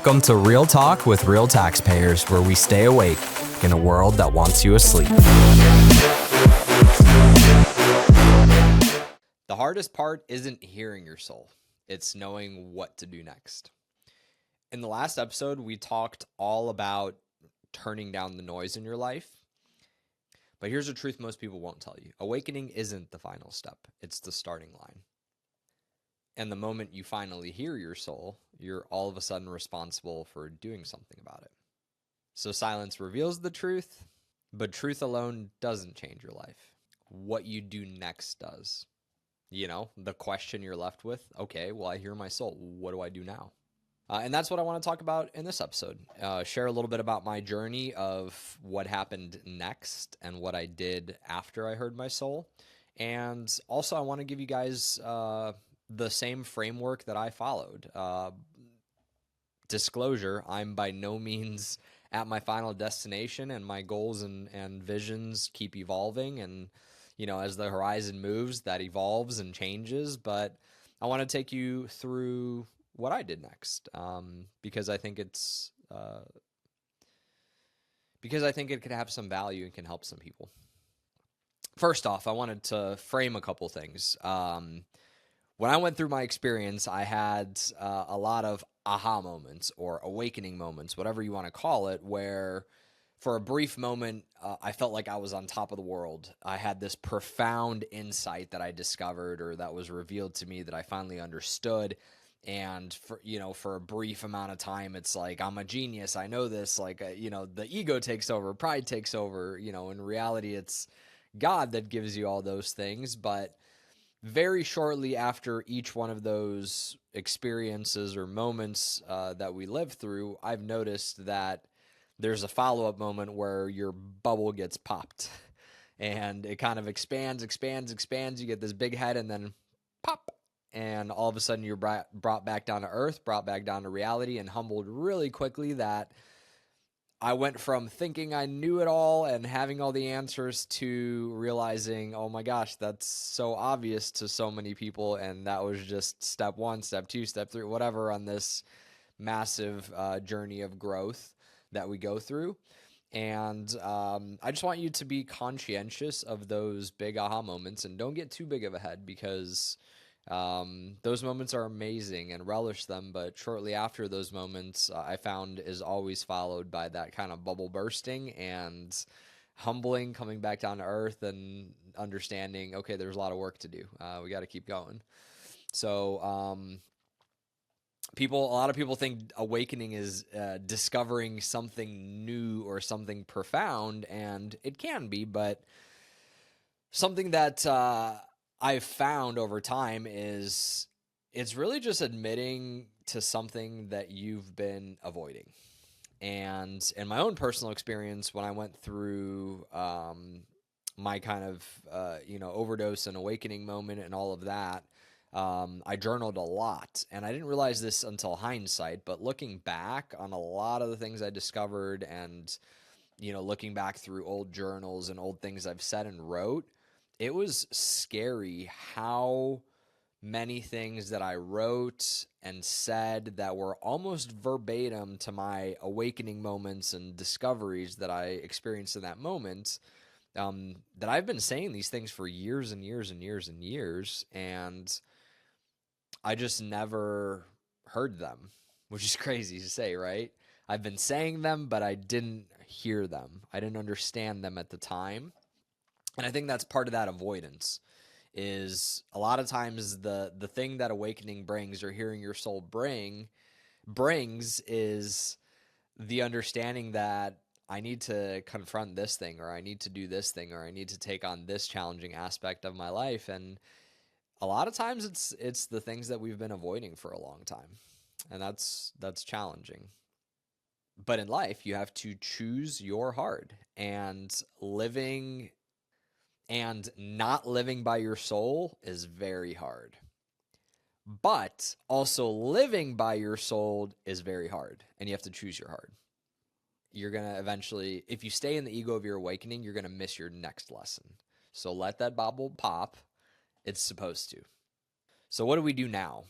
Welcome to Real Talk with Real Taxpayers, where we stay awake in a world that wants you asleep. The hardest part isn't hearing your soul. It's knowing what to do next. In the last episode, we talked all about turning down the noise in your life. But here's the truth most people won't tell you. Awakening isn't the final step. It's the starting line. And the moment you finally hear your soul, you're all of a sudden responsible for doing something about it. So silence reveals the truth, but truth alone doesn't change your life. What you do next does. You know, the question you're left with, okay, well, I hear my soul. What do I do now? And that's what I want to talk about in this episode. Share a little bit about my journey of what happened next and what I did after I heard my soul. And also I want to give you guys the same framework that I followed. Disclosure, I'm by no means at my final destination, and my goals and visions keep evolving. And, you know, as the horizon moves, that evolves and changes. But I want to take you through what I did next, because I think it could have some value and can help some people. First off, I wanted to frame a couple things. When I went through my experience, I had a lot of aha moments or awakening moments, whatever you want to call it, where for a brief moment, I felt like I was on top of the world. I had this profound insight that I discovered or that was revealed to me that I finally understood. And for a brief amount of time, it's like, I'm a genius. I know this, the ego takes over, pride takes over, in reality, it's God that gives you all those things. But very shortly after each one of those experiences or moments that we live through, I've noticed that there's a follow-up moment where your bubble gets popped and it kind of expands. You get this big head and then pop. And all of a sudden you're brought back down to earth, brought back down to reality, and humbled really quickly that I went from thinking I knew it all and having all the answers to realizing, oh my gosh, that's so obvious to so many people. And that was just step one, step two, step three, whatever on this massive journey of growth that we go through. And I just want you to be conscientious of those big aha moments and don't get too big of a head, because those moments are amazing and relish them, but shortly after those moments, I found is always followed by that kind of bubble bursting and humbling, coming back down to earth and understanding, okay, there's a lot of work to do. We got to keep going. So, a lot of people think awakening is discovering something new or something profound, and it can be, but something that I've found over time is it's really just admitting to something that you've been avoiding. And in my own personal experience, when I went through my kind of overdose and awakening moment and all of that, I journaled a lot. And I didn't realize this until hindsight, but looking back on a lot of the things I discovered and looking back through old journals and old things I've said and wrote, it was scary how many things that I wrote and said that were almost verbatim to my awakening moments and discoveries that I experienced in that moment, that I've been saying these things for years and years and years and years, and I just never heard them, which is crazy to say, right? I've been saying them, but I didn't hear them. I didn't understand them at the time. And I think that's part of that avoidance, is a lot of times the thing that awakening brings or hearing your soul brings is the understanding that I need to confront this thing, or I need to do this thing, or I need to take on this challenging aspect of my life. And a lot of times it's the things that we've been avoiding for a long time. And that's challenging. But in life, you have to choose your heart, and not living by your soul is very hard. But also living by your soul is very hard, and you have to choose your heart. You're going to eventually, if you stay in the ego of your awakening, you're going to miss your next lesson. So let that bubble pop. It's supposed to. So what do we do now?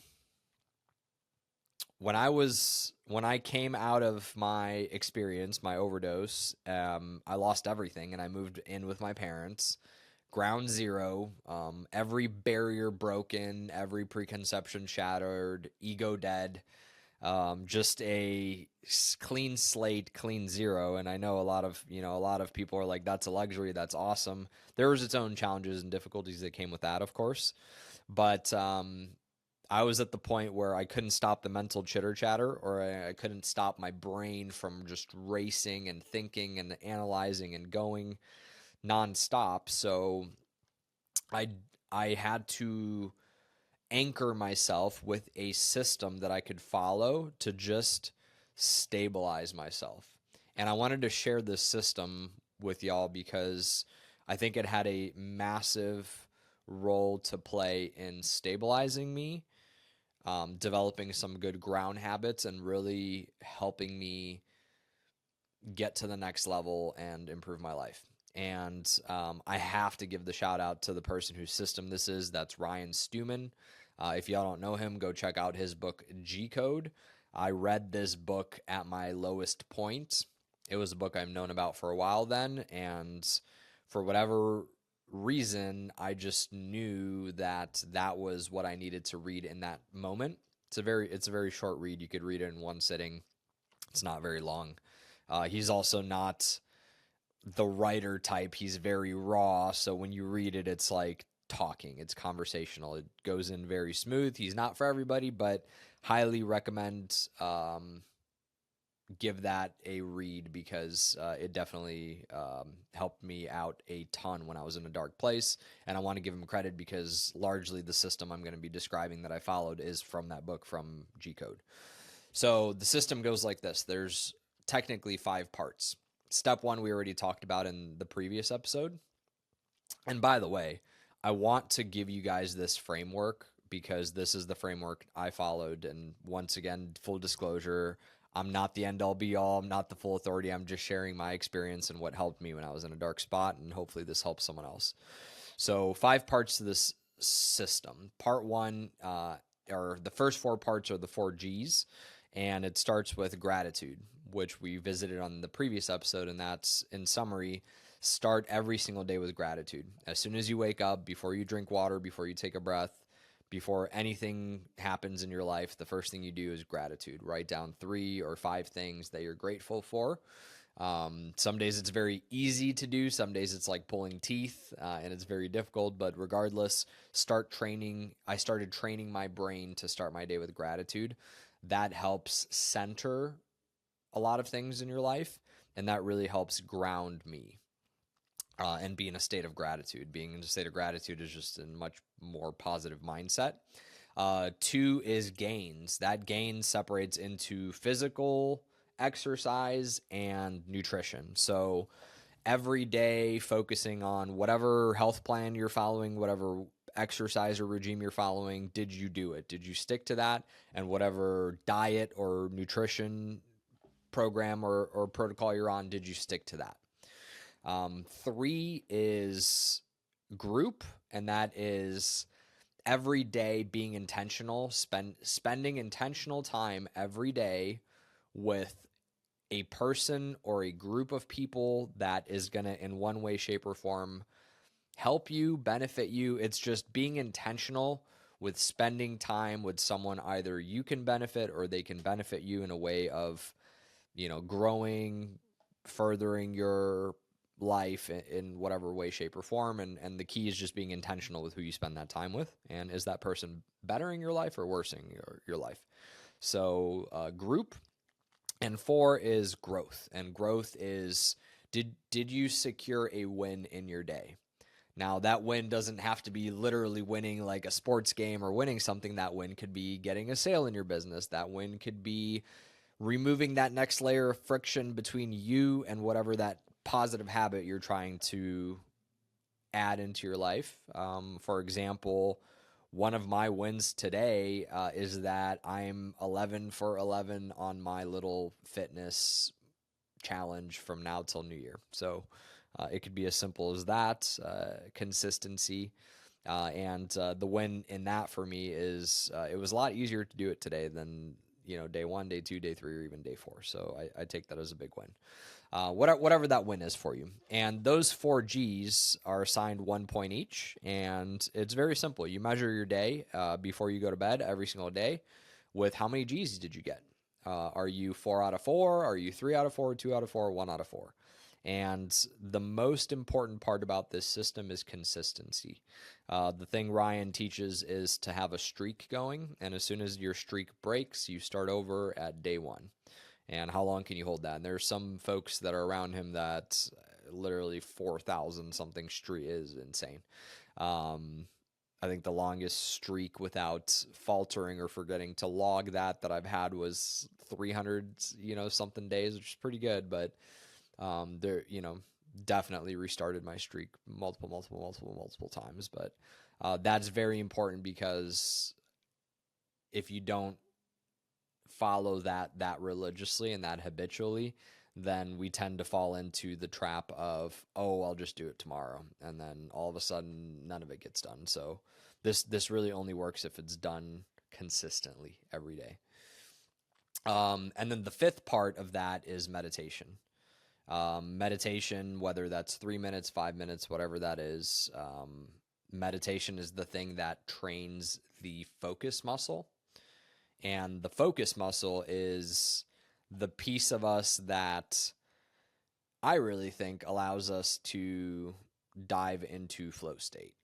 when I came out of my experience, my overdose, I lost everything and I moved in with my parents. Ground zero, every barrier broken, every preconception shattered, ego dead, just a clean slate, clean zero. And I know a lot of people are like, that's a luxury, that's awesome. There was its own challenges and difficulties that came with that, of course. But I was at the point where I couldn't stop the mental chitter chatter, or I couldn't stop my brain from just racing and thinking and analyzing and going nonstop. So I I had to anchor myself with a system that I could follow to just stabilize myself. And I wanted to share this system with y'all because I think it had a massive role to play in stabilizing me, developing some good ground habits, and really helping me get to the next level and improve my life. And I have to give the shout out to the person whose system this is. That's Ryan Stewman. If y'all don't know him, go check out his book, G Code. I read this book at my lowest point. It was a book I've known about for a while then, and for whatever reason, I just knew that that was what I needed to read in that moment. It's a very short read. You could read it in one sitting. It's not very long. He's also not the writer type. He's very raw. So when you read it, it's like talking, it's conversational. It goes in very smooth. He's not for everybody, but highly recommend give that a read because it definitely helped me out a ton when I was in a dark place. And I want to give him credit because largely the system I'm going to be describing that I followed is from that book, from G Code. So the system goes like this. There's technically 5 parts. Step 1 we already talked about in the previous episode. And by the way, I want to give you guys this framework because this is the framework I followed. And once again, full disclosure, I'm not the end all be all. I'm not the full authority. I'm just sharing my experience and what helped me when I was in a dark spot. And hopefully this helps someone else. So 5 parts to this system. Part 1, or the first 4 parts are the 4 G's. And it starts with gratitude, which we visited on the previous episode. And that's, in summary, start every single day with gratitude. As soon as you wake up, before you drink water, before you take a breath, before anything happens in your life, the first thing you do is gratitude. Write down 3 or 5 things that you're grateful for. Some days it's very easy to do. Some days it's like pulling teeth, and it's very difficult. But regardless, start training. I started training my brain to start my day with gratitude. That helps center a lot of things in your life, and that really helps ground me and be in a state of gratitude. Being in a state of gratitude is just a much more positive mindset. 2 is gains. That gain separates into physical exercise and nutrition. So every day focusing on whatever health plan you're following, whatever exercise or regime you're following, did you do it? Did you stick to that? And whatever diet or nutrition program or protocol you're on, did you stick to that? 3 is group, and that is every day being intentional, spending intentional time every day with a person or a group of people that is going to, in one way, shape, or form, help you, benefit you. It's just being intentional with spending time with someone either you can benefit or they can benefit you in a way of, growing, furthering your life in whatever way, shape, or form. And the key is just being intentional with who you spend that time with. And is that person bettering your life or worsening your life? So group. And 4 is growth. And growth is, did you secure a win in your day? Now, that win doesn't have to be literally winning like a sports game or winning something. That win could be getting a sale in your business. That win could be removing that next layer of friction between you and whatever that positive habit you're trying to add into your life. For example, one of my wins today is that I'm 11 for 11 on my little fitness challenge from now till New Year. So it could be as simple as that, consistency. And the win in that for me is it was a lot easier to do it today than day 1, day 2, day 3, or even day 4. So I take that as a big win. Whatever that win is for you. And those 4 G's are assigned 1 point each. And it's very simple. You measure your day before you go to bed every single day with how many G's did you get? Are you 4 out of 4? Are you 3 out of 4, 2 out of 4, 1 out of 4? And the most important part about this system is consistency. The thing Ryan teaches is to have a streak going. And as soon as your streak breaks, you start over at day 1. And how long can you hold that? And there's some folks that are around him that literally 4,000 something streak is insane. I think the longest streak without faltering or forgetting to log that I've had was 300, something days, which is pretty good. But there, definitely restarted my streak multiple times. But that's very important, because if you don't follow that religiously and that habitually, then we tend to fall into the trap of, oh, I'll just do it tomorrow. And then all of a sudden, none of it gets done. So this really only works if it's done consistently every day. And then the 5th part of that is meditation. Meditation, whether that's 3 minutes, 5 minutes, whatever that is, meditation is the thing that trains the focus muscle. And the focus muscle is the piece of us that I really think allows us to dive into flow state.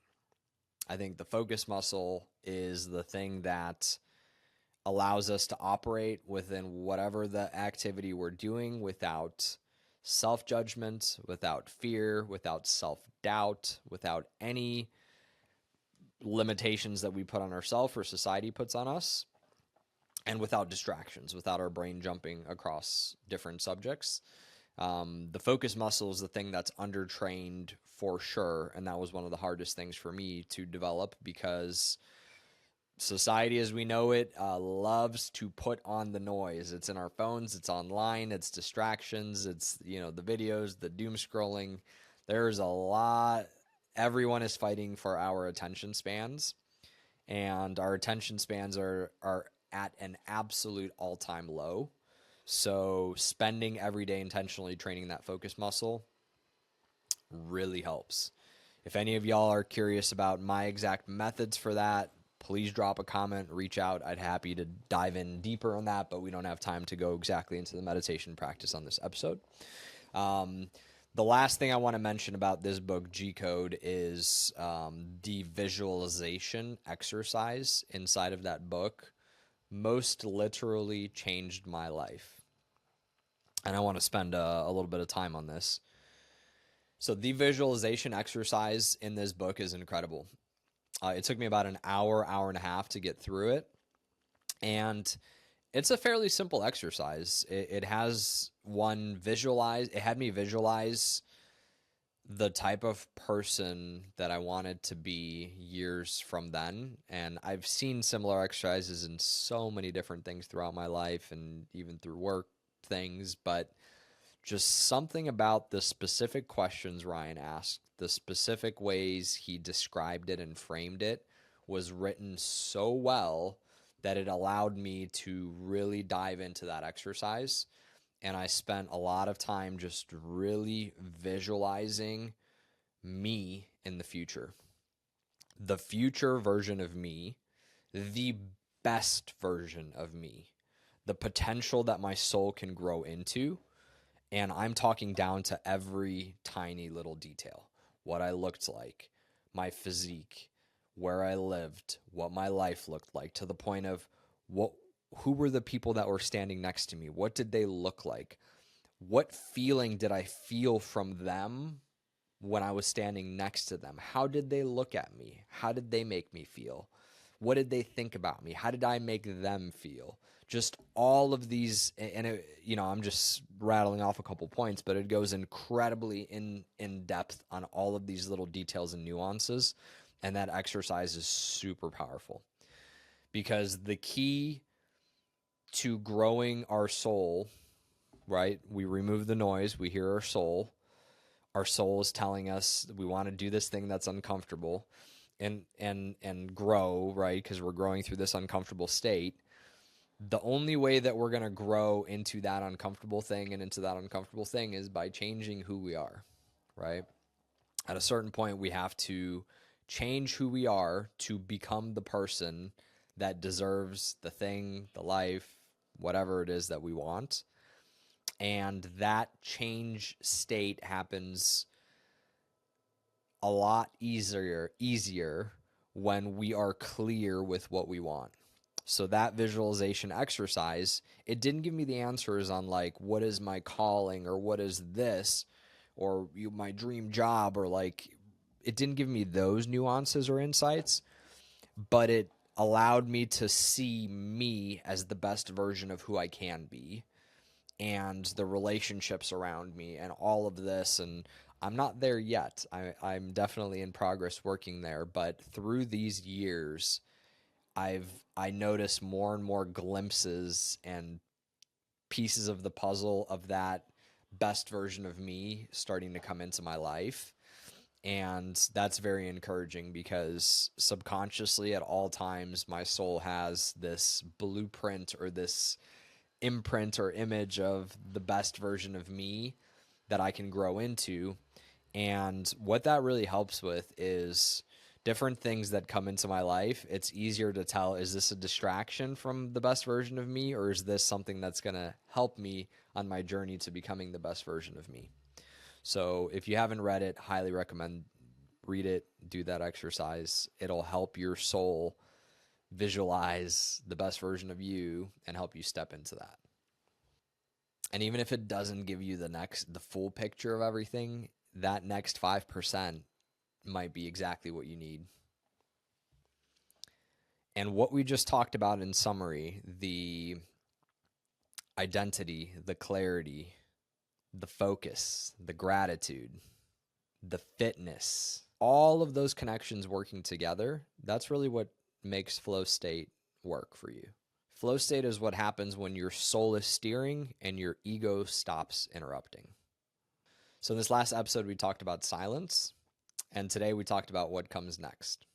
I think the focus muscle is the thing that allows us to operate within whatever the activity we're doing without self-judgment, without fear, without self-doubt, without any limitations that we put on ourselves or society puts on us, and without distractions, without our brain jumping across different subjects. The focus muscle is the thing that's undertrained for sure, and that was one of the hardest things for me to develop, because society as we know it loves to put on the noise. It's in our phones, it's online, it's distractions, it's the videos, the doom scrolling. There's a lot. Everyone is fighting for our attention spans, and our attention spans are at an absolute all-time low. So spending every day intentionally training that focus muscle really helps. If any of y'all are curious about my exact methods for that, please drop a comment, reach out. I'd happy to dive in deeper on that, but we don't have time to go exactly into the meditation practice on this episode. The last thing I want to mention about this book, G Code, is the visualization exercise inside of that book most literally changed my life. And I want to spend a little bit of time on this. So the visualization exercise in this book is incredible. It took me about an hour and a half to get through it. And it's a fairly simple exercise. It has it had me visualize the type of person that I wanted to be years from then. And I've seen similar exercises in so many different things throughout my life and even through work things, but just something about the specific questions Ryan asked, the specific ways he described it and framed it was written so well that it allowed me to really dive into that exercise. And I spent a lot of time just really visualizing me in the future. The future version of me, the best version of me, the potential that my soul can grow into. And I'm talking down to every tiny little detail. What I looked like, my physique, where I lived, what my life looked like, to the point of who were the people that were standing next to me? What did they look like? What feeling did I feel from them when I was standing next to them? How did they look at me? How did they make me feel? What did they think about me? How did I make them feel? Just all of these, and I'm just rattling off a couple points, but it goes incredibly in depth on all of these little details and nuances, and that exercise is super powerful, because the key to growing our soul, right? We remove the noise, we hear our soul. Our soul is telling us we want to do this thing that's uncomfortable and grow, right? Because we're growing through this uncomfortable state. The only way that we're going to grow into that uncomfortable thing and into that uncomfortable thing is by changing who we are, right? At a certain point, we have to change who we are to become the person that deserves the thing, the life, whatever it is that we want. And that change state happens a lot easier when we are clear with what we want. So that visualization exercise, it didn't give me the answers on like, what is my calling, or what is this, or my dream job, or like, it didn't give me those nuances or insights, but it allowed me to see me as the best version of who I can be, and the relationships around me and all of this. And I'm not there yet. I'm definitely in progress working there, but through these years, I notice more and more glimpses and pieces of the puzzle of that best version of me starting to come into my life. And that's very encouraging, because subconsciously at all times, my soul has this blueprint or this imprint or image of the best version of me that I can grow into. And what that really helps with is different things that come into my life. It's easier to tell, is this a distraction from the best version of me, or is this something that's going to help me on my journey to becoming the best version of me? So if you haven't read it, highly recommend read it, do that exercise. It'll help your soul visualize the best version of you and help you step into that. And even if it doesn't give you the full picture of everything, that next 5% might be exactly what you need. And what we just talked about in summary, the identity, the clarity, the focus, the gratitude, the fitness, all of those connections working together, that's really what makes flow state work for you. Flow state is what happens when your soul is steering and your ego stops interrupting. So in this last episode, we talked about silence, and today we talked about what comes next.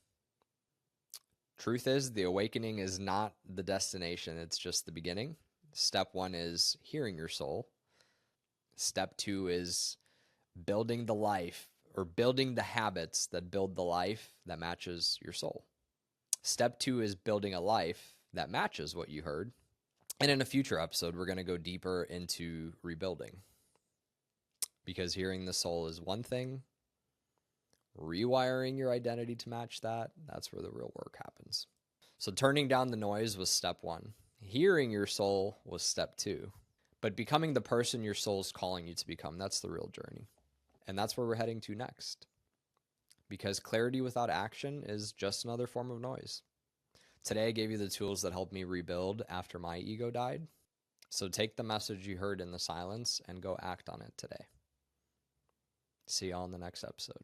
Truth is, the awakening is not the destination, it's just the beginning. Step 1 is hearing your soul. Step 2 is building the life, or building the habits that build the life that matches your soul. Step 2 is building a life that matches what you heard. And in a future episode, we're going to go deeper into rebuilding. Because hearing the soul is one thing, rewiring your identity to match that, that's where the real work happens. So turning down the noise was step 1. Hearing your soul was step 2. But becoming the person your soul's calling you to become, that's the real journey. And that's where we're heading to next. Because clarity without action is just another form of noise. Today I gave you the tools that helped me rebuild after my ego died. So take the message you heard in the silence and go act on it today. See y'all in the next episode.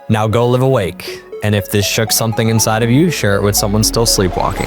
Now go live awake. And if this shook something inside of you, share it with someone still sleepwalking.